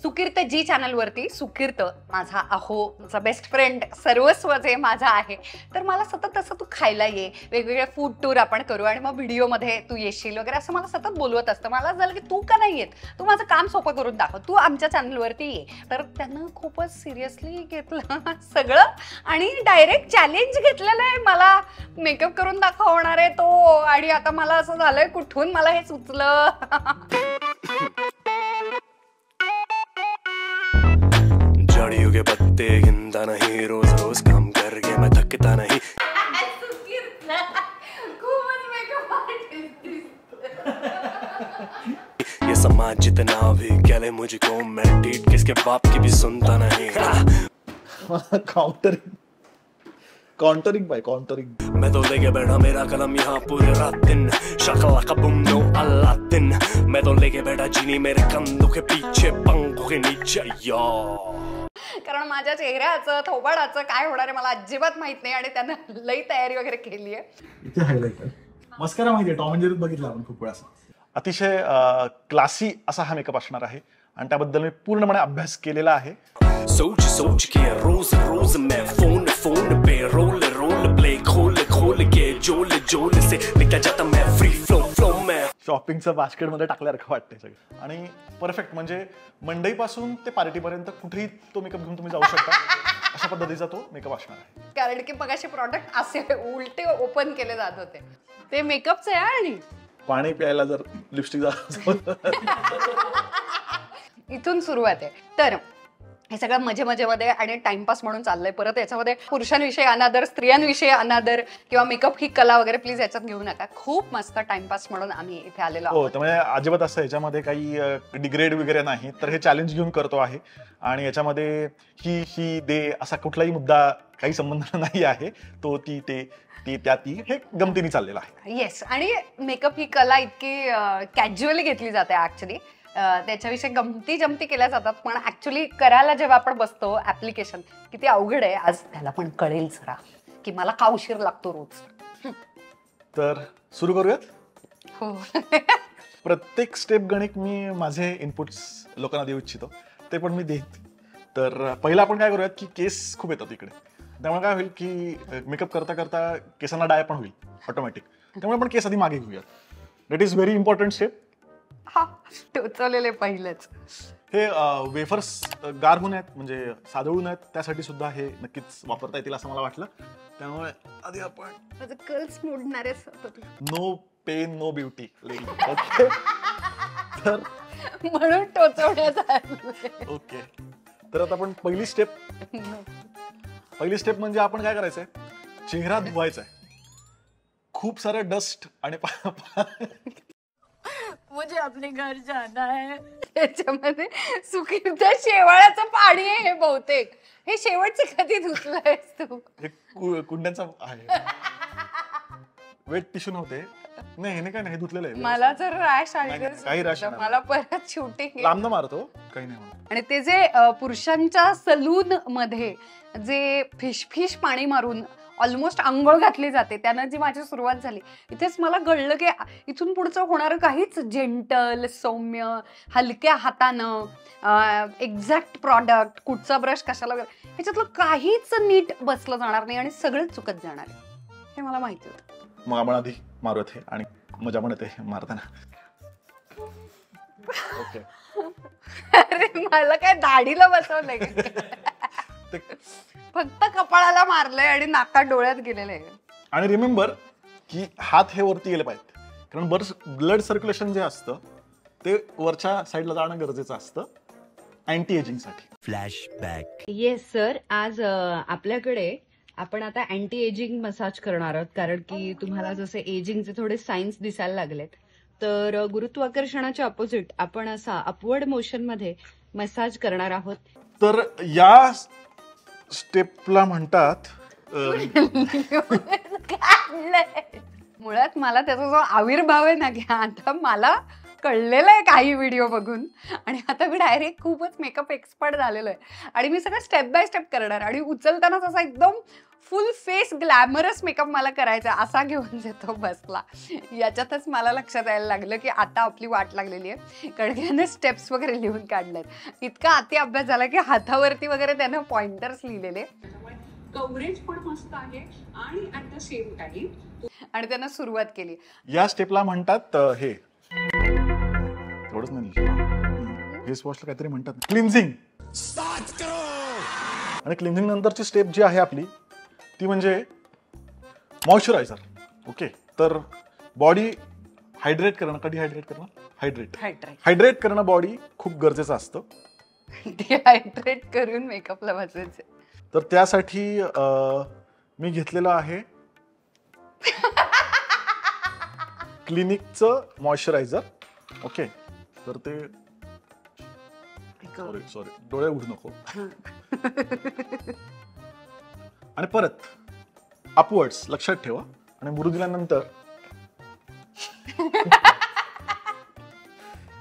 सुकीर्त जी चॅनलवरती सुकीर्त माझा माझा बेस्ट फ्रेंड सर्वस्व जे माझा आहे, तर मला सतत असं तू खायला ये, वेगवेगळे फूड टूर आपण करू आणि मग व्हिडिओमध्ये तू येशील वगैरे असं मला सतत बोलवत असतं. मला झालं की तू का नाही येत, तू माझं काम सोपं करून दाखव, तू आमच्या चॅनलवरती ये. तर त्यानं खूपच सिरियसली घेतलं सगळं आणि डायरेक्ट चॅलेंज घेतलेलं आहे, मला मेकअप करून दाखवणार आहे तो. आणि आता मला असं झालंय कुठून मला हे सुचलं. झाड़ियों के पत्ते गिनता नहीं, रोज रोज काम करके मैं थकता नहीं. ये समाज जितना भी कह ले मुझको, मैं टीट किसके बाप की भी सुनता नहीं. काउंटरिंग मैं तो लेके बैठा मेरा कलम यहाँ पूरे रात दिन, शकला का बुम नो अल्लाह दिन. मैं तो लेके बैठा जीनी मेरे कंधों के पीछे पंखों के नीचे. या कारण माझ्या चेहऱ्याचं थोबाडाचं काय होणार आहे मला अजिबात माहित नाही आणि त्यानं लई तयारी वगैरे केली आहे. इथे हायलाइट आहे. मस्करा माहिती आहे, टॉम अँड जेरीत बघितला आपण खूप वेळा. अतिशय क्लासी असा हा मेकअप असणार आहे आणि त्याबद्दल मी पूर्णपणे अभ्यास केलेला आहे. सोच सोच के रोज रोज मैं फोन फोन पे रोल रोल प्ले खोल खोल के जोल जोल से निकल जाता मैं फ्री फ्लो फ्लो में. शॉपिंगचं बास्केटमध्ये टाकल्यासारखं वाटतंय सगळं आणि परफेक्ट. म्हणजे मंडईपासून ते पार्टीपर्यंत कुठेही तो मेकअप घेऊन तुम्ही जाऊ शकता, अशा पद्धतीचा तो मेकअप असणार आहे. कारण की मगाशी प्रॉडक्ट असे उलटे ओपन केले जात होते, ते मेकअपचं आहे. आणि पाणी प्यायला जर लिपस्टिक इथून सुरुवात आहे. तर हे सगळं मजेमध्ये आणि टाइमपास म्हणून चाललंय. परत याच्यामध्ये पुरुषांविषयी अनादर, स्त्रियांविषयी अनादर किंवा मेकअप ही कला वगैरे प्लीज याच्यात घेऊ नका. खूप मस्त टाइमपास म्हणून आम्ही इथे आलेलो आहोत. त्यामुळे अजिबात असं याच्यामध्ये काही डिग्रेड वगैरे नाही. तर हे चॅलेंज घेऊन करतो आहे आणि याच्यामध्ये ही दे असा कुठलाही मुद्दा काही संबंध नाही आहे. तो ती ते ती त्या ती हे गमतीने चाललेलं आहे. येस. आणि मेकअप ही कला इतकी कॅज्युअली घेतली जाते ऍक्च्युली. त्याच्याविषयी गमती जमती केल्या जातात, पण ऍक्च्युली करायला जेव्हा आपण बसतो ऍप्लिकेशन किती अवघड आहे. आज त्याला पण कळेल जरा की मला का उशीर लागतो रोज. तर सुरू करूयात. हो. प्रत्येक स्टेप गणित मी माझे इनपुट्स लोकांना देऊ इच्छितो, ते पण मी देत. तर पहिला आपण काय करूयात की केस खूप येतात इकडे, त्यामुळे काय होईल की मेकअप करता करता केसांना डाय पण होईल ऑटोमॅटिक. त्यामुळे आपण केस आधी मागे घेऊयात. That is very important step. हा टोचवलेले पहिलेच. हे वेफर्स गार होऊ नयेत, म्हणजे सादळू नयेत, त्यासाठी सुद्धा हे नक्कीच वापरता येतील असं मला वाटलं. त्यामुळे आधी आपण माझं कर्ल्स मोडणारे no pain no beauty okay. तर म्हणून टोचवण्यात आलं. ओके. तर आता आपण पहिली स्टेप म्हणजे आपण काय करायचंय, चेहरा धुवायचा आहे. खूप सारं डस्ट आणि मुझे अपने घर जाना है. त्याच्यामध्ये सुकीर्त शेवाळाचं पाणी आहे हे बहुतेक. हे शेवटचे कधी धुतलंयस तू? हे कुंड्यांचा आहे. वेट टिश्यू नव्हते. नाही हे काय नाही, हे धुतलेलं आहे. मला जर रॅश काही रॅश आली मला परत शूटिंग लांब मारतो काही नाही. आणि ते जे पुरुषांच्या सलून मध्ये जे फिश पाणी मारून ऑलमोस्ट आंघोळ घातली जाते, त्यानं जी माझी सुरुवात झाली, इथेच मला कळलं की इथून पुढचं होणारं काहीच जेंटल सौम्य हलक्या हातानं एक्झॅक्ट प्रॉडक्ट, कुठचा ब्रश कशाला वगैरे, ह्याच्यातलं काहीच नीट बसलं जाणार नाही आणि सगळंच चुकत जाणार आहे हे मला माहिती होतं. मग आपण आधी मारूयात हे आणि मजा पण येते मारताना. ओके. अरे मला काय दाढीला बसवलंय फक्त कपाळाला मारलंय आणि नाकात डोळ्यात गेलेलं आहे. आणि रिमेंबर की हात हे वरती गेले पाहिजेत, कारण ब्लड सर्क्युलेशन जे असतं ते वरच्या साईडला जाणं गरजेचं असतं अँटी एजिंग साठी. फ्लॅशबॅक. Yes sir. आज आपल्याकडे आपण आता अँटी एजिंग मसाज करणार आहोत, कारण की तुम्हाला जसे एजिंगचे थोडे साईन्स दिसायला लागलेत, तर गुरुत्वाकर्षणाच्या अपोजिट आपण असा अपवर्ड मोशन मध्ये मसाज करणार आहोत. तर या स्टेपला म्हणतात मुळात मला त्याचा जो आविर्भाव आहे ना, की आता मला कळलेलं आहे काही व्हिडिओ बघून, आणि आता मी डायरेक्ट खूपच मेकअप एक्सपर्ट झालेलो आहे आणि मी सगळं स्टेप बाय स्टेप करणार, आणि उचलतानाच असा एकदम फुल फेस ग्लॅमरस मेकअप मला करायचा असा घेऊन येतो बसला. याच्यातच मला लक्षात यायला लागलं की आता आपली वाट लागलेली आहे, कारण की त्याने स्टेप्स वगैरे लिहून काढलेत. इतका अति अभ्यास झाला की हातावरती वगैरे त्यानं पॉइंटर्स लिहिलेले, कव्हरेज पण मस्त आहे आणि ऍट द सेम टाइम आणि त्यानं सुरुवात केली. या स्टेपला म्हणतात हे थोडंच नाही लिहिलं. फेस वॉशला काहीतरी म्हणतात क्लिन्झिंग. आणि क्लिन्झिंग नंतरची स्टेप जी आहे आपली ती म्हणजे मॉइश्चरायझर. ओके, तर बॉडी हायड्रेट करणं. कधी हायड्रेट करणं? हायड्रेट करणं बॉडी खूप गरजेचं असतं. डिहायड्रेट करून मेकअपला बसायचं. तर त्यासाठी मी घेतलेलं आहे क्लिनिकचं मॉइश्चरायझर. ओके, तर ते सॉरी डोळे उघडू नको. आणि परत अपवर्ड्स लक्षात ठेवा, आणि मुरू दिल्यानंतर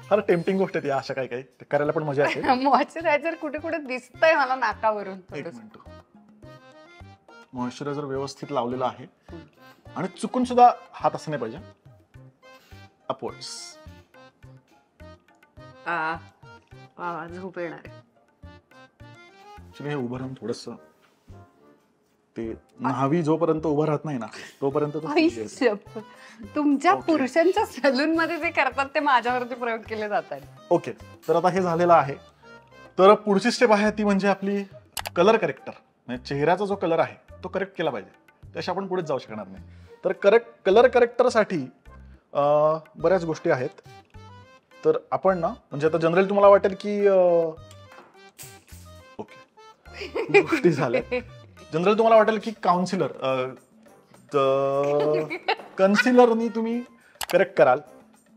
फार टेम्पटिंग गोष्ट आहे अशा काही ते करायला पण मजा येते. मॉइश्चरायझर कुठे कुठे दिसतंय मला नाकावरून. एक मिनिट, मॉइश्चरायझर व्यवस्थित लावलेला आहे आणि चुकून सुद्धा हात असं नाही पाहिजे. अपवर्ड्स. झोप येणार. हे उभं राहून थोडस ते न्हावी जोपर्यंत उभं राहत नाही ना तोपर्यंत तुमच्या पुरुषांच्या सलून मध्ये जे करतात ते माझ्यावरती प्रयोग केले जातात. ओके, तर आता हे झालेलं आहे. तर पुढची स्टेप आहे ती म्हणजे आपली कलर करेक्टर. म्हणजे चेहऱ्याचा जो कलर आहे तो करेक्ट केला पाहिजे, त्याशी आपण पुढेच जाऊ शकणार नाही. तर कलर करेक्टरसाठी बऱ्याच गोष्टी आहेत. तर आपण ना म्हणजे आता जनरली तुम्हाला वाटेल की ओके गोष्टी झाल्या. जनरल तुम्हाला वाटेल की कन्सिलरनी तुम्ही करेक्ट कराल.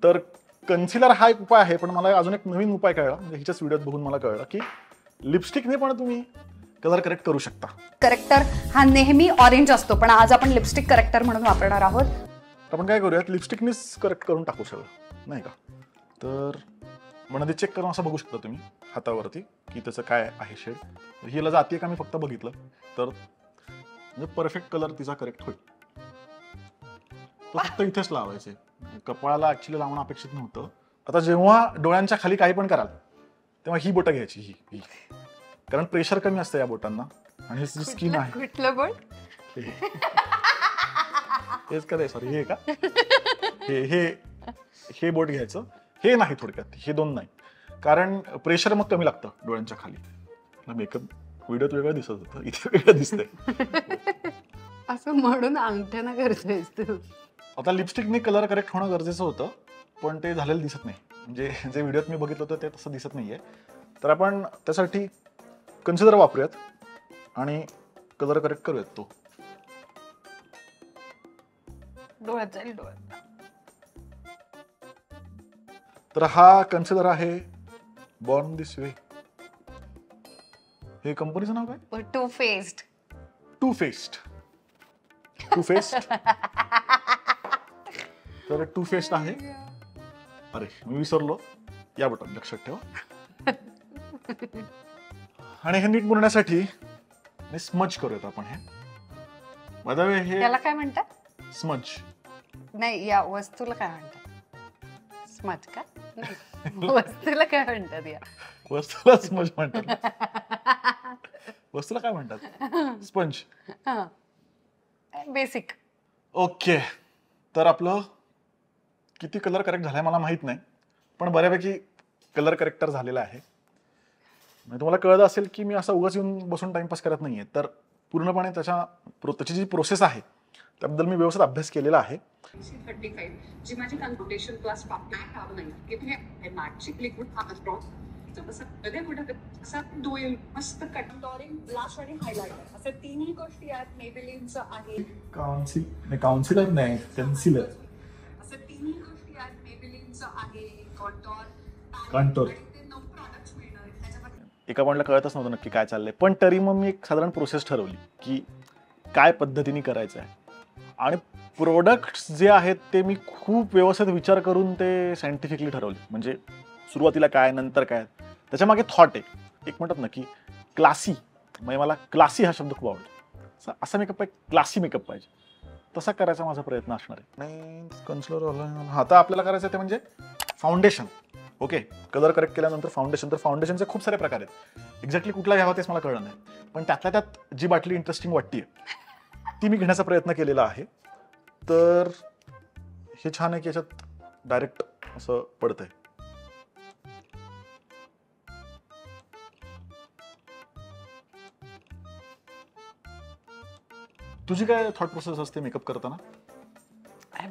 तर कन्सिलर हा एक उपाय आहे, पण मला अजून एक नवीन उपाय कळला, म्हणजे हिच्याच व्हिडिओत बघून मला कळलं की लिपस्टिकने पण तुम्ही कलर करेक्ट करू शकता. करेक्टर हा नेहमी ऑरेंज असतो, पण आज आपण लिपस्टिक करेक्टर म्हणून वापरणार आहोत. आपण काय करूयात, लिपस्टिकनेच करेक्ट करून टाकू सगळं, नाही का? तर म्हणजे चेक करून असं बघू शकता तुम्ही हातावरती की त्याचं काय आहे शेड. हिला जाते का मी फक्त बघितलं तर म्हणजे परफेक्ट कलर तिचा करेक्ट होईल. तो फक्त इथेच लावायचे, कपाळाला ऍक्च्युली लावणं अपेक्षित नव्हतं. आता जेव्हा डोळ्यांच्या खाली काही पण कराल तेव्हा ही बोटं घ्यायची, ही कारण प्रेशर कमी असतं या बोटांना, आणि ही स्किन आहे. कुठलं बोट? हेच का? सॉरी, हे का? हे बोट घ्यायचं. हे नाही, थोडक्यात हे दोन नाही, कारण प्रेशर मग कमी लागतं डोळ्यांच्या खाली. मेकअप व्हिडिओत वेगळं दिसत होतं, इथे वेगळं दिसतंय. असं म्हणून अंगठ्यानं करतोयस तू. आता लिपस्टिकने कलर करेक्ट होणं गरजेचं होतं, पण ते झालेलं दिसत नाही. म्हणजे जे व्हिडिओत मी बघितलं होतं ते तसं दिसत नाहीये. तर आपण त्यासाठी कन्सिलर वापरूयात आणि कलर करेक्ट करूयात. तो डोळ्यात जाईल, डोळ्यात. तर हा कन्सिलर आहे बॉर्न दिस वे. हे कंपनीचं नाव काय? Too Faced. तर टू फेस्ड आहे. अरे मी विसरलो, या बटन लक्षात ठेवा. आणि हे नीट मुरण्यासाठी स्मज करूयात आपण. हे बाय द वे हे त्याला काय म्हणतात? स्मज नाही, या वस्तूला काय म्हणतात? स्मज का? वस्तूला काय म्हणतात? या वस्तूला स्मज म्हणतात. वस्तूला काय म्हणतात? स्पंज. बेसिक. ओके, तर आपलं किती कलर करेक्ट झालाय मला माहित नाही, पण बऱ्यापैकी कलर करेक्टर झालेला आहे. तुम्हाला कळलं असेल की मी असं उगाच येऊन बसून टाइमपास करत नाहीये. तर पूर्णपणे त्याची जी प्रोसेस आहे त्याबद्दल मी व्यवस्थित अभ्यास केलेला आहे. 35 जी माझी कन्सल्टेशन क्लास पार्टनर आव नाही किती मॅजिक लिक्विड स्ट्रॉंग तर कसं मध्ये कुठे असं दोन मस्त कंटोरिंग ब्लश आणि हायलायटर असे तिन्ही गोष्टी आहेत. मेबेलिनचं आहे काउन्सिलर नाही, कन्सिलर. असे तिन्ही गोष्टी आहेत. मेबेलिनचं आहे कंटोर. ते 9 प्रॉडक्ट्स मिळणार आहेत त्याच्यामध्ये. एका पॉइंटला कळतच नव्हतं नक्की काय चाललंय, पण तरी मग मी एक साधारण प्रोसेस ठरवली की काय पद्धतीने करायचं आहे. आणि प्रोडक्ट्स जे आहेत ते मी खूप व्यवस्थित विचार करून ते सायंटिफिकली ठरवले. म्हणजे सुरुवातीला काय, नंतर काय, त्याच्यामागे थॉट आहे. एक म्हणतात ना की क्लासी, म्हणजे मला क्लासी हा शब्द खूप आवडतो. असा मेकअप पाहिजे, क्लासी मेकअप पाहिजे, तसा करायचा माझा प्रयत्न असणार आहे. नाही कन्सिलर आता आपल्याला करायचं ते म्हणजे फाउंडेशन. ओके, कलर करेक्ट केल्यानंतर फाउंडेशन. तर फाउंडेशनचे खूप सारे प्रकार आहेत. एक्झॅक्टली कुठला घ्यावा तेच मला कळलं नाही. पण त्यातल्या त्यात जी बाटली इंटरेस्टिंग वाटते ती मी घेण्याचा प्रयत्न केलेला आहे. तर हे छान आहे की याच्यात डायरेक्ट असं पडतंय. तुझी काय थॉट प्रोसेस असते मेकअप करताना?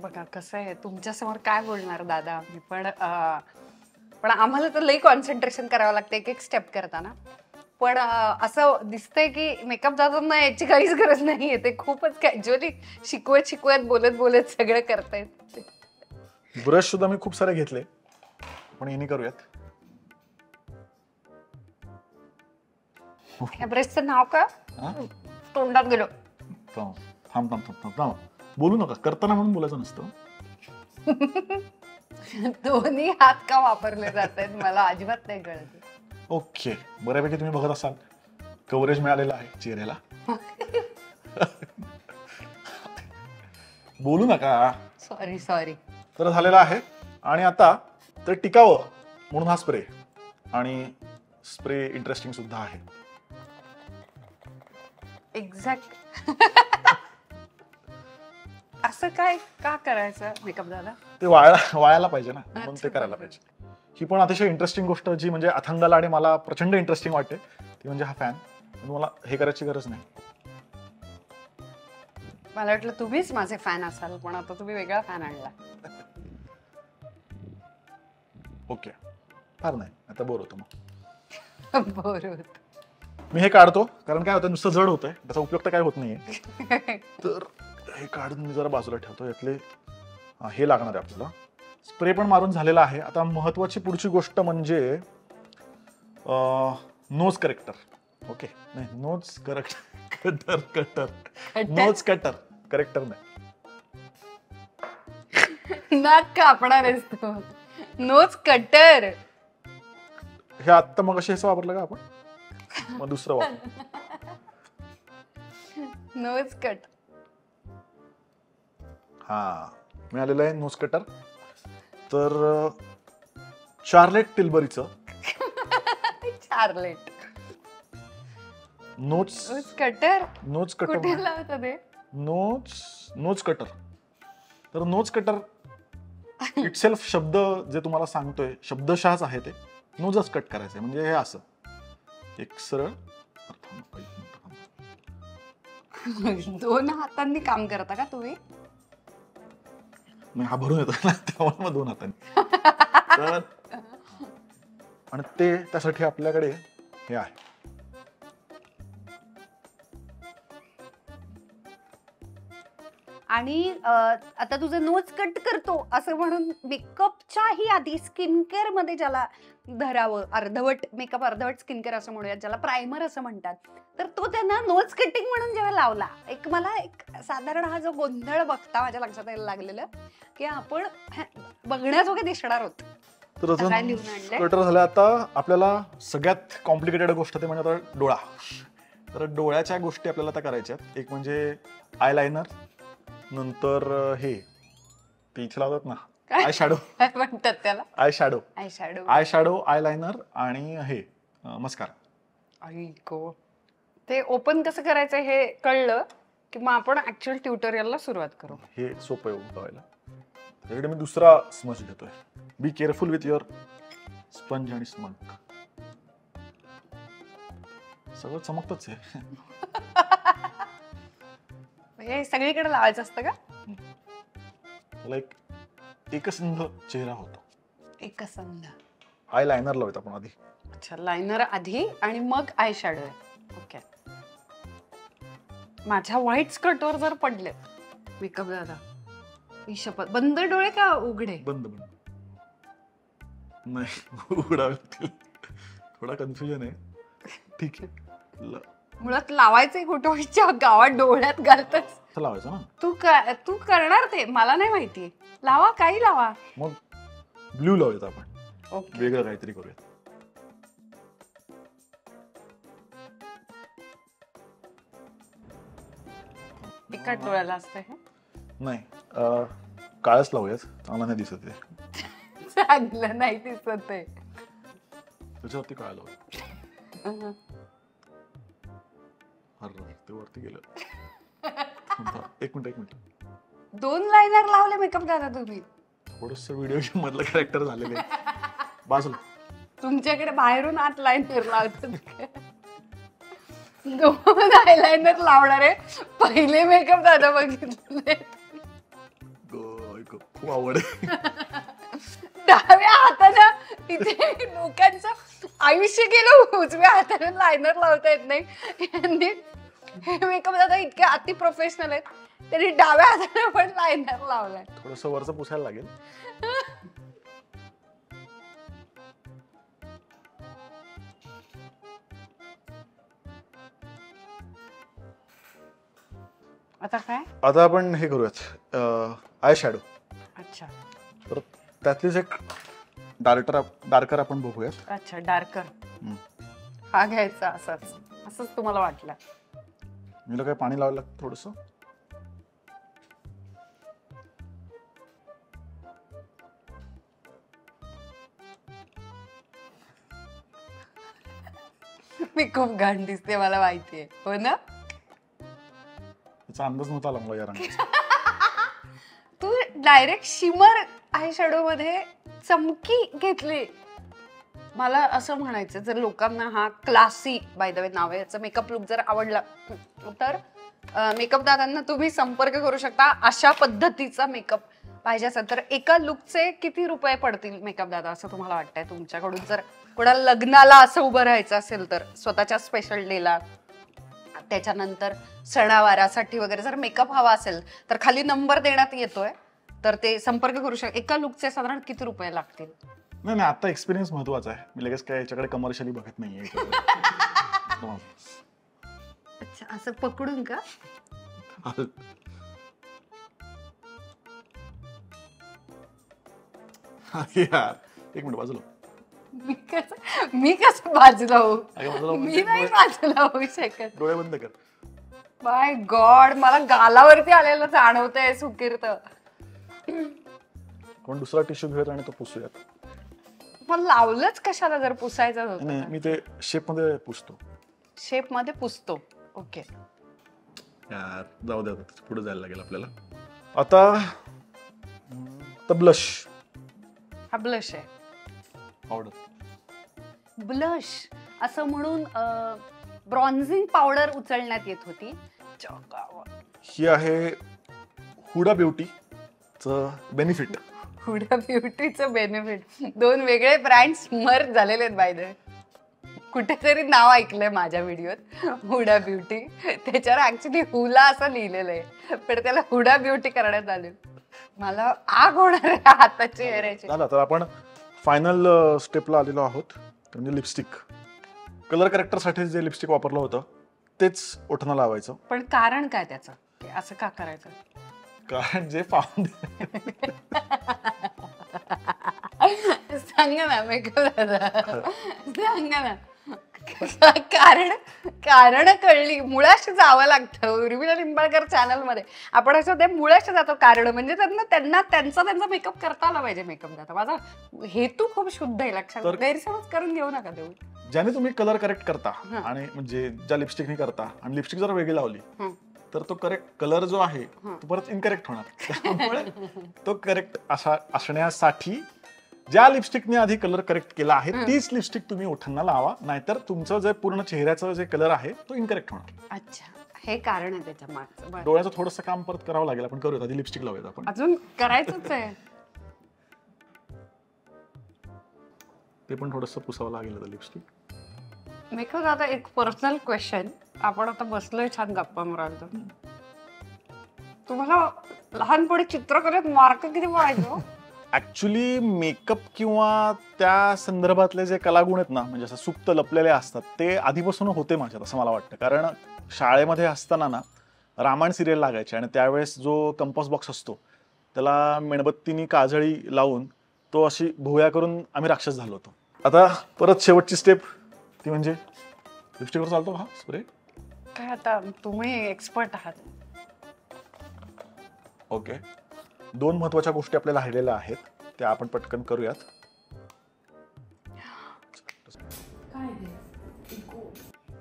बघा कसं आहे, तुमच्यासमोर काय बोलणार दादा मी, पण आम्हाला तर लई कॉन्सन्ट्रेशन करावं लागतं एक एक स्टेप करताना. पण असं दिसतंय की मेकअप दादांना याची काहीच गरज नाहीये, ते खूपच कॅज्युअली शिकवत बोलत सगळं करतायत. ब्रश सुद्धा मी खूप सारे घेतले, पण हे नाही करूयात. या ब्रशचं नाव का तोंडात गेलो. थांब बोलू नका, करताना म्हणून बोलायचं नसतं. दोन्ही हात का वापरले जात आहेत मला अजिबात नाही कळत. ओके, बऱ्यापैकी तुम्ही बघत असाल कव्हरेज मिळालेलं आहे चेहऱ्याला. बोलू नका. सॉरी. तर झालेलं आहे. आणि आता तर टिकावं म्हणून हा स्प्रे, आणि स्प्रे इंटरेस्टिंग सुद्धा आहे. एक्झॅक्ट. असं काय का करायचं मेकअप दादा? ते वायाला पाहिजे ना, म्हणून ते करायला पाहिजे. ही पण अतिशय इंटरेस्टिंग गोष्ट जी म्हणजे अथंगाला आणि मला प्रचंड इंटरेस्टिंग वाटते ती म्हणजे हा फॅन. मला हे करायची गरज नाही. मला वाटलं तुम्हीच माझे फॅन असाल, पण आता तुम्ही वेगळा फॅन आणला. ओके, फार नाही, आता बोर होतो मग. बोर होत. मी हे काढतो कारण काय होतं, नुसतं जड होतंय, त्याचा उपयोग तर काय होत नाहीये. तर हे काढून मी जरा बाजूला ठेवतो. यातले हे लागणार आहे आपल्याला. स्प्रे पण मारून झालेला आहे. आता महत्वाची पुढची गोष्ट म्हणजे नोज करेक्टर. ओके, नाही nose cutter nose cutter corrector नाही. नाक कापणार आहेस तू. Knows cutter. हे आत्ता मग असे वापरलं का आपण, मग दुसरं वापर. Nose cut. हा मिळालेलं आहे नोज कटर. तर चार्लेट टिल्बरीचं चार्लेट नोज कटर. नोज कुठे कटर लावतं ते? Nose cutter. तर नोज कटर इटसेल्फ शब्द जे तुम्हाला सांगतोय शब्दशःच आहे ते. नोजच कट करायचंय म्हणजे हे असं एक सरळ. दोन हातांनी काम करता का तुम्ही? हा भरून येतो ना, त्यामुळे मग दोन हातांनी. तर आणि ते त्यासाठी आपल्याकडे हे आहे. आणि आता तुझं नोज कट करतो असं म्हणून मेकअपच्याही आधी स्किन केअर मध्ये ज्याला धरावं, अर्धवट मेकअप अर्धवट स्किन केअर असं म्हणूयात, ज्याला प्रायमर असं म्हणतात, तर तो त्यांना नोज कटिंग म्हणून जेव्हा लावला, मला एक साधारण हा जो गोंधळ बघता माझ्या लक्षात यायला लागलेलं की आपण बघण्याजोगे दिसणार होत. तर कटर झालं. आता आपल्याला सगळ्यात कॉम्प्लिकेटेड गोष्ट ते म्हणजे आता डोळा. तर डोळ्याच्या गोष्टी आपल्याला आता करायच्या. एक म्हणजे आय लायनर, नंतर हे ते इथे लावतात ना आय शॅडो म्हणतात त्याला, आय शॅडो, आय लायनर आणि हे मस्कारा. ते ओपन कसं करायचं हे कळलं की मग आपण ऍक्च्युअल ट्युटोरियलला सुरुवात करू. हे सोपं आहे लावायला. त्याच्याकडे मी दुसरा स्मज घेतोय. Be careful with your sponge आणि स्मंक. सगळं चमकतच आहे. हे सगळीकडे लावायचं असतं का? लाईक एकसंध चेहरा होतो. एकसंध. आय लायनर लावत आपण आधी. अच्छा, लायनर आधी आणि मग आय शॅडो आहे. ओके. माझ्या व्हाईट स्कर्टवर जर पडले मेकअप दादा, ही शपथ. बंद डोळे का उघडे? बंद नाही, उघडावे लागतील. थोडा कन्फ्युजन आहे. ठीक आहे. मुळात लावायचंय कुठं गावात डोळ्यात घालतच. असं लावायचं ना. तू करणार ते मला नाही माहिती. लावा, काही लावा. मग ब्ल्यू लावूयात आपण, ओके. वेगळं काहीतरी करूयात. एका डोळ्याला असतंय हे? नाही, काळच लावूयात, चांगला नाही दिसत ते. चांगलं नाही दिसत आहे. त्याच्यावरती काळ लावूया. अरे ते वरती गेलं. एक मिनिट. 2 लायनर लावले मेकअप दादा तुम्ही. थोडस व्हिडिओ गेम मधलं कॅरेक्टर झालेलं बाजूला. तुमच्याकडे बाहेरून आत लायनर लावतात. 2 आयलायनर लावणारे पहिले मेकअप दादा बघितले. खूप आवड आहे. डाव्या हातानं इथे लोकांचं आयुष्य गेलं, उजव्या हाताने लायनर लावता येत नाही. यांनी हे मेकअप दादा इतके अति प्रोफेशनल आहेत, त्यांनी डाव्या हाताने पण लायनर लावलाय. थोडस वरचं पुसायला लागेल. आता काय? आता आपण हे करूयात, आय शॅडो. अच्छा तर त्यातलीच एक डार्कर आपण बघूयात. अच्छा, डार्कर. हा घ्यायचा असंच तुम्हाला वाटलं? मी काय पाणी लावायला लागतं थोडस. मी खूप घाण दिसते मला माहितीये, हो ना? त्याचा अंदाज नव्हता आला मला या रंगाचा. तू डायरेक्ट शिमर आय शॅडो मध्ये चमकी घेतली. मला असं म्हणायचं, जर लोकांना हा क्लासी बाय द वे नाव आहे याचा मेकअप लुक जर आवडला तर मेकअप दादांना तुम्ही संपर्क करू शकता. अशा पद्धतीचा मेकअप पाहिजे असेल तर एका लुकचे किती रुपये पडतील मेकअप दादा असं तुम्हाला वाटतंय तुमच्याकडून? जर कोणाला लग्नाला असं उभं राहायचं असेल तर, स्वतःच्या स्पेशल डेला, त्याच्यानंतर सणावारासाठी वगैरे जर मेकअप हवा असेल तर खाली नंबर देण्यात येतोय, तर ते संपर्क करू शकता. एका लुकचे साधारण किती रुपये लागतील? नाही, आता एक्सपिरियन्स महत्वाचा आहे. मी लगेच काय याच्याकडे कमर्शियली बघत नाहीये. अच्छा, असं पकडून का? यार एक मिनिट बाजूला. मी कसं बाजूला होऊ? बाजूला मी नाही बाजूला होऊ शकत. डोळे बंद कर. बाय गॉड, मला गालावरती आलेलं जाणवतंय सुकीर्त. आपण दुसरा टिश्यू घेऊयात आणि तो पुसूयात. मग लावलंच कशाला जर पुसायचं होतं? नाही, मी ते शेप मध्ये पुसतो. शेप मध्ये पुसतो. ओके यार जाऊ द्या, पुढे जायला लागेल आपल्याला. आता ब्लश. हा ब्लश आहे. पावडर. ब्लश असं म्हणून ब्रॉन्झिंग पावडर उचलण्यात येत होती. ही आहे हुडा ब्युटीचं बेनिफिट. हुडा ब्युटीचं बेनिफिट. 2 वेगळे ब्रँड्स मर्ज झालेले आहेत बाय द वे. कुठेतरी नाव ऐकलंय माझ्या व्हिडिओत, हुडा ब्युटी. त्याच्यावर ऍक्च्युली हुला असं लिहिलेलं आहे, पण त्याला हुडा ब्युटी करण्यात आले. मला आग होणार आहे हाताची चेहऱ्याची. झालं, तर आपण फायनल स्टेपला आलेलो आहोत. म्हणजे लिपस्टिक. कलर करेक्टरसाठी जे लिपस्टिक वापरलं होतं तेच ओठांना लावायचं. पण कारण काय त्याचं, असं का करायचं? कारण जे फाउंडेशन सांगा ना मेकअप दादा, सांगा ना. कारण कळली. मुळाशी जावं लागतं. उर्मिला निंबाळकर चॅनल मध्ये आपण असं ते मुळाशी जातो. कारण म्हणजे त्यांना त्यांचा मेकअप करता आला पाहिजे. मेकअप दादा माझा हेतू खूप शुद्ध आहे, लक्षात. गैरसमज करून घेऊ नका देऊ. ज्याने तुम्ही कलर करेक्ट करता आणि म्हणजे ज्या लिपस्टिकने करता आणि लिपस्टिक जर वेगळी लावली तर तो करेक्ट कलर जो आहे तो परत इनकरेक्ट होणार. त्यामुळे तो करेक्ट असा असण्यासाठी ज्या लिपस्टिकने आधी कलर करेक्ट केला आहे तीच लिपस्टिक तुम्ही ओठांना लावा, नाहीतर तुमचं जे पूर्ण चेहऱ्याचं जे कलर आहे तो इनकरेक्ट होणार. अच्छा, हे कारण आहे त्याच्या मागचं. डोळ्याचं थोडंसं काम परत करावं लागेल. आपण करूया, आधी लिपस्टिक लावूयात. आपण अजून करायचंच आहे ते पण थोडंसं पुसावं लागेल लिपस्टिक. मेकअप दादा, एक पर्सनल क्वेश्चन. आपण आता बसलोय छान गप्पा मारायला, तुम्हाला लहानपणी चित्रकलेत मार्क किती पडायचे? ऍक्च्युली मेकअप किंवा त्या संदर्भातले जे कलागुण आहेत ना, म्हणजे असं सुप्त लपलेले असतात, ते आधीपासून होते माझ्यात असं मला वाटतं. कारण शाळेमध्ये असताना ना रामायण सिरियल लागायचे आणि त्यावेळेस जो कंपास बॉक्स असतो त्याला मेणबत्तीनी काजळी लावून तो अशी भोया करून आम्ही राक्षस झालो होतो. आता परत शेवटची स्टेप ती म्हणजे लिपस्टिकवर चालतो हा स्प्रे. काय आता तुम्ही एक्सपर्ट आहात. ओके, 2 महत्वाच्या गोष्टी आपल्याला राहिलेल्या आहेत, त्या आपण पटकन करूयात.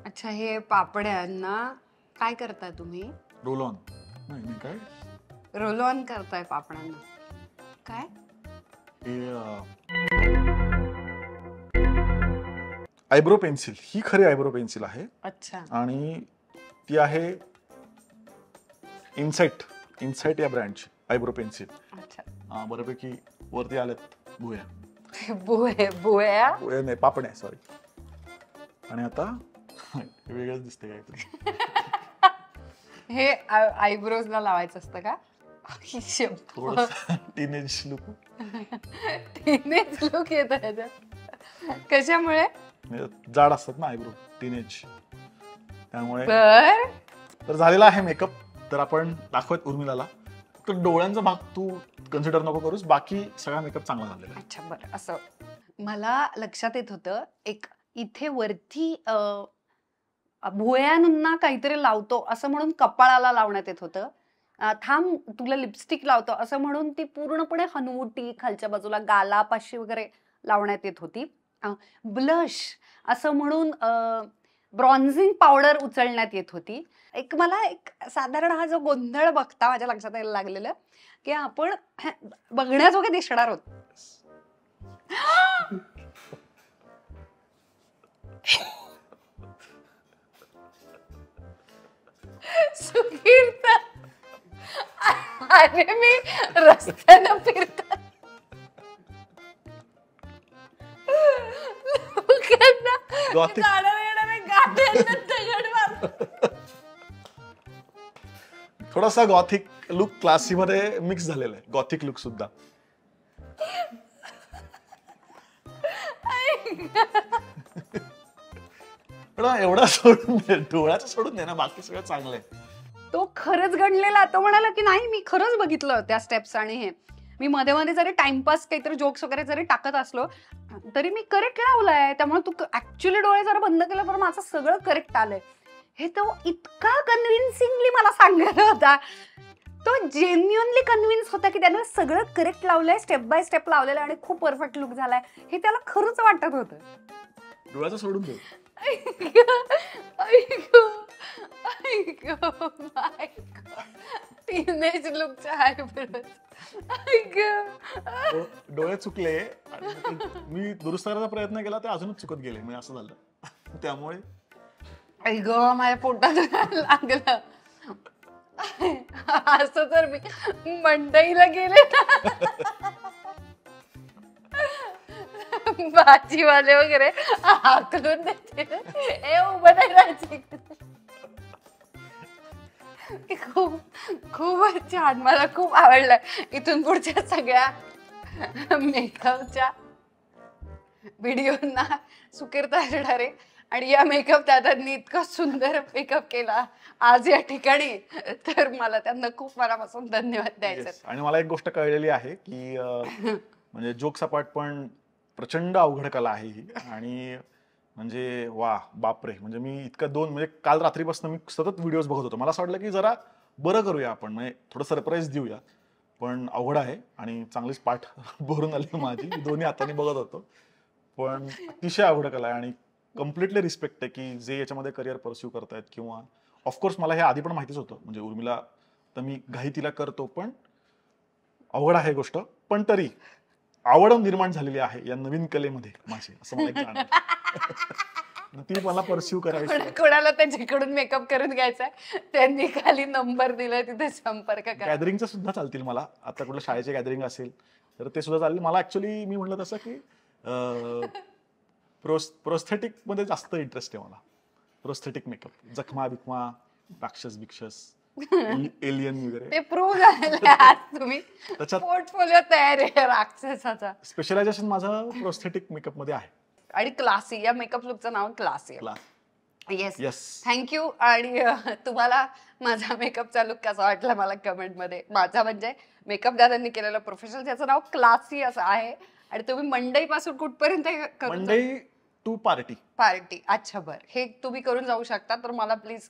अच्छा, हे पापड्यांना काय करताय तुम्ही? Roll on. नाही काय रोल ऑन करताय पापड्यांना? काय आयब्रो पेन्सिल, ही खरी आयब्रो पेन्सिल आहे. अच्छा. आणि ती आहे इनसाइट या ब्रँडची आयब्रो पेन्सिल. अच्छा. बऱ्यापैकी वरती आल्यात भुया. बुया भुया नाही, पापण्या, सॉरी. आणि आता वेगळंच दिसते काय हे आयब्रोजला लावायचं असतं का? थोडं टीनेज लुक. टीनेज लुक येत कशामुळे? जाड असतात ना आयब्रो, टीनेज, त्यामुळे. तर झालेला आहे मेकअप. तर आपण दाखवत उर्मिलाला. फक्त डोळ्यांचा भाग तू कन्सिडर नको करूस, बाकी सगळा मेकअप चांगला झालेला आहे. अच्छा, बरं. असं मला लक्षात येत होतं, एक इथे वरती भुवयांना काहीतरी लावतो असं म्हणून कपाळाला लावण्यात येत होतं. थांब तुला लिपस्टिक लावतो असं म्हणून ती पूर्णपणे हनुवटी खालच्या बाजूला गालापाशी वगैरे लावण्यात येत होती. ब्लश असं म्हणून ब्रॉन्झिंग पावडर उचलण्यात येत होती. मला एक साधारण हा जो गोंधळ बघता माझ्या लक्षात यायला लागलेलं की आपण बघण्याजोगे दिसणार आहोत. सुकीर्त, अरे मी रस्त्यानं फिरतात थोडासा गॉथिक लुक क्लासी मध्ये मिक्स झालेला आहे, गॉथिक लुक सुद्धा. एवढा सोडून दे, डोळ्याचं सोडून दे ना, बाकी सगळं चांगलं आहे. तो खरंच गणलेला. तो म्हणाला की नाही मी खरंच बघितलं त्या स्टेप्स आणि हे मी मध्ये मध्ये जरी टाइमपास काहीतरी जोक्स वगैरे जरी टाकत असलो तरी मी करेक्ट लावलाय. त्यामुळे तू ऍक्च्युअली डोळे जर बंद केलं तर माझं सगळं करेक्ट आलंय. हे तो इतका कन्व्हिन्सिंगली मला सांगत होता. तो जेन्युअनली कन्व्हिन्स होता की त्यानं सगळं करेक्ट लावलंय, स्टेप बाय स्टेप लावलेलं आणि खूप परफेक्ट लुक झालाय हे त्याला खरंच वाटत होतं. डोळ्याचं सोडून दे. Teenage लुकच्या eyebrows. डोळे चुकले, मी दुरुस्त करायचा प्रयत्न केला, ते अजूनच चुकत गेले, म्हणजे असं झालं. त्यामुळे माझ्या पोटात लागलं. असं तर मी मंडईला गेले भाजीवाले वगैरे हाकलून देते, उभं नाही राहायची. खूप छान, मला खूप आवडलं. इथून पुढच्या सगळ्या मेकअपच्या व्हिडिओना सुकीर्त असणार आहे. आणि या मेकअप दादांनी इतका सुंदर मेकअप केला आज या ठिकाणी, तर मला त्यांना खूप मनापासून धन्यवाद द्यायचे. आणि मला एक गोष्ट कळलेली आहे की म्हणजे जोक सपाट पण प्रचंड अवघड कला आहे ही. आणि म्हणजे वा बापरे, म्हणजे मी इतकं म्हणजे काल रात्रीपासून मी सतत व्हिडिओज बघत होतो. मला असं वाटलं की जरा बरं करूया आपण, म्हणजे थोडं सरप्राईज देऊया, पण अवघड आहे आणि चांगलीच पाठ भरून आली माझी. दोन्ही हाताने बघत होतो, पण अतिशय अवघड कला आहे आणि कम्प्लिटली रिस्पेक्ट आहे की जे याच्यामध्ये करिअर परस्यू करतायत. किंवा ऑफकोर्स मला हे आधी पण माहितीच होतं, म्हणजे उर्मिला तर मी घाई तिला करतो, पण अवघड आहे गोष्ट. पण तरी आवड निर्माण झालेली आहे या नवीन कलेमध्ये माझी, असं मला एक जाणवतं. ती मला परस्यू करायची. कोणाला त्याच्याकडून मेकअप करून घ्यायचा त्यांनी खाली नंबर दिलाय, तिथे संपर्क करा. गॅदरिंगचं सुद्धा चालतील मला. आता कुठलं शाळेचे गॅदरिंग असेल तर ते सुद्धा चालेल मला. ऍक्च्युली मी म्हटलं तसं की प्रोस्थेटिक मध्ये जास्त इंटरेस्ट आहे मला. प्रोस्थेटिक मेकअप, जखमा बिखमा, राक्षस बिक्षस एलियन वगैरे. ते प्रूव्ह झालेलं आहे आज तुम्ही. त्याच्यात पोर्टफोलिओ तयार आहे राक्षसाचा. स्पेशलायझेशन माझं प्रोस्थेटिक मेकअप मध्ये आहे. आणि क्लासी, या मेकअप लुकचं नाव क्लासी आहे. Yes yes. थँक्यू. आणि तुम्हाला माझा मेकअपचा लुक कसा वाटला मला कमेंटमध्ये. माझा म्हणजे मेकअप दादांनी केलेलं प्रोफेशनल, त्याचं नाव क्लासी असं आहे. आणि तुम्ही मंडई पासून कुठपर्यंत मंडई टू पार्टी. अच्छा बरं, हे तुम्ही करून जाऊ शकता. तर मला प्लीज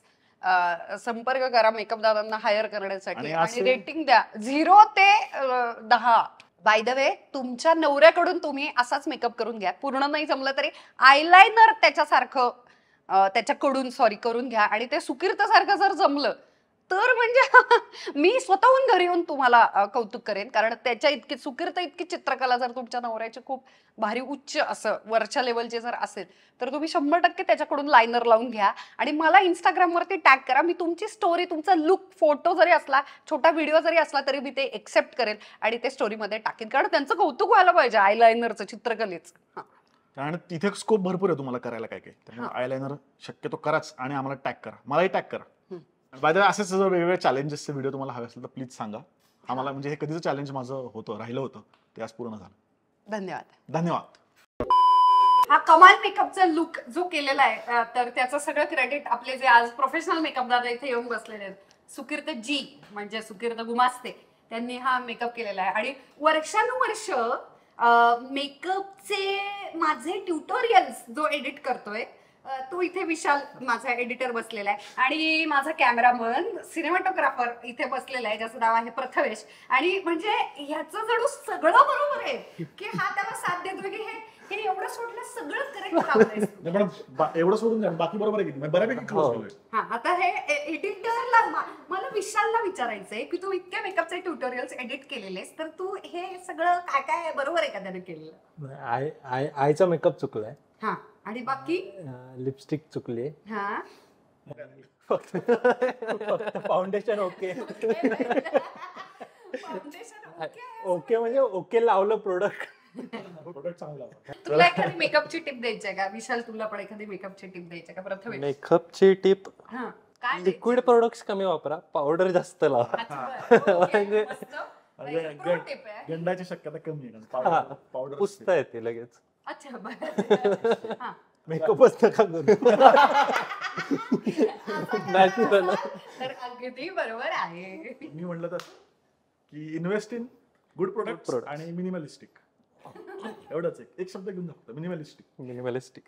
संपर्क करा मेकअप दादांना हायर करण्यासाठी आणि रेटिंग द्या 0 ते 10. बाय द वे, तुमच्या नवऱ्याकडून तुम्ही असाच मेकअप करून घ्या. पूर्ण नाही जमलं तरी आयलायनर त्याच्याकडून करून घ्या. आणि ते सुकीर्तसारखं जर जमलं तर म्हणजे मी स्वतःहून घरी येऊन तुम्हाला कौतुक करेन. कारण त्याच्या इतकी सुकीर्त इतकी चित्रकला जर तुमच्या नवऱ्याची खूप भारी उच्च असं वरच्या लेवलचे जर असेल तर तुम्ही 100% त्याच्याकडून लायनर लावून घ्या. आणि मला इंस्टाग्रामवरती टॅग करा. मी तुमची स्टोरी, तुमचा लुक फोटो जरी असला, छोटा व्हिडिओ जरी असला तरी मी ते एक्सेप्ट करेन आणि ते स्टोरीमध्ये टाकेन. कारण त्यांचं कौतुक व्हायला पाहिजे आयलायनरचं, चित्रकलेचं. कारण तिथे स्कोप भरपूर आहे तुम्हाला करायला काय काय. त्यामुळे आयलायनर शक्यतो कराच आणि आम्हाला टॅग करा, मलाही टॅग करा. बाय द वे, असेच जर वेगवेगळे चॅलेंजेसचे व्हिडिओ तुम्हाला हवे असेल तर प्लीज सांगा आम्हाला. म्हणजे हे कधीचं चॅलेंज माझं राहिलं होतं ते आज पूर्ण झालं. धन्यवाद. हा कमाल मेकअपचा लुक जो केलेला आहे तर त्याचं सगळं क्रेडिट आपले जे आज प्रोफेशनल मेकअप दादा इथे येऊन बसलेले आहेत, सुकीर्त जी म्हणजे सुकीर्त गुमास्ते, त्यांनी हा मेकअप केलेला आहे. आणि वर्षानुवर्ष मेकअपचे माझे ट्युटोरियल्स जो एडिट करतोय तो इथे विशाल माझा एडिटर बसलेला आहे. आणि माझा कॅमेरामन सिनेमॅटोग्राफर इथे बसलेला आहे ज्याचं नाव आहे प्रथमेश. आणि म्हणजे ह्याचं जणू सगळं बरोबर आहे की हा त्याला साथ देतोय की हे एवढं सोडलं सगळं करेक्ट. एवढं सोडून द्या, बाकी बरोबर आहे की बऱ्यापैकी क्लोज होईल. हा, आता हे एडिटरला मला विशालला विचारायचंय की तू इतके मेकअपचे ट्युटोरियल्स एडिट केलेलेस तर तू हे सगळं काय काय बरोबर आहे का त्याने केलेलं? आईचा मेकअप चुकलाय. हा, आणि बाकी लिपस्टिक चुकली. हा, फक्त फाउंडेशन ओके. ओके म्हणजे ओके लावलं प्रोडक्ट. तुला एखादी मेकअपची टिप द्यायची आहे का विशाल? तुला पण एखादी मेकअपची टिप द्यायची का प्रथम? मेकअपची टिप, हा, काय लिक्विड प्रोडक्ट्स कमी वापरा, पावडर जास्त लावा. गंडाची शक्यता कमी आहे. पावडर पुसता येते लगेच. अच्छा बरं. हा, मेकअपच नका करू. नॅचरल. तर अगदी बरोबर आहे. मी म्हणलं तर की इन्व्हेस्ट इन गुड प्रोडक्ट आणि मिनिमलिस्टिक. एवढंच एक शब्द घेऊन जातो, मिनिमलिस्टिक.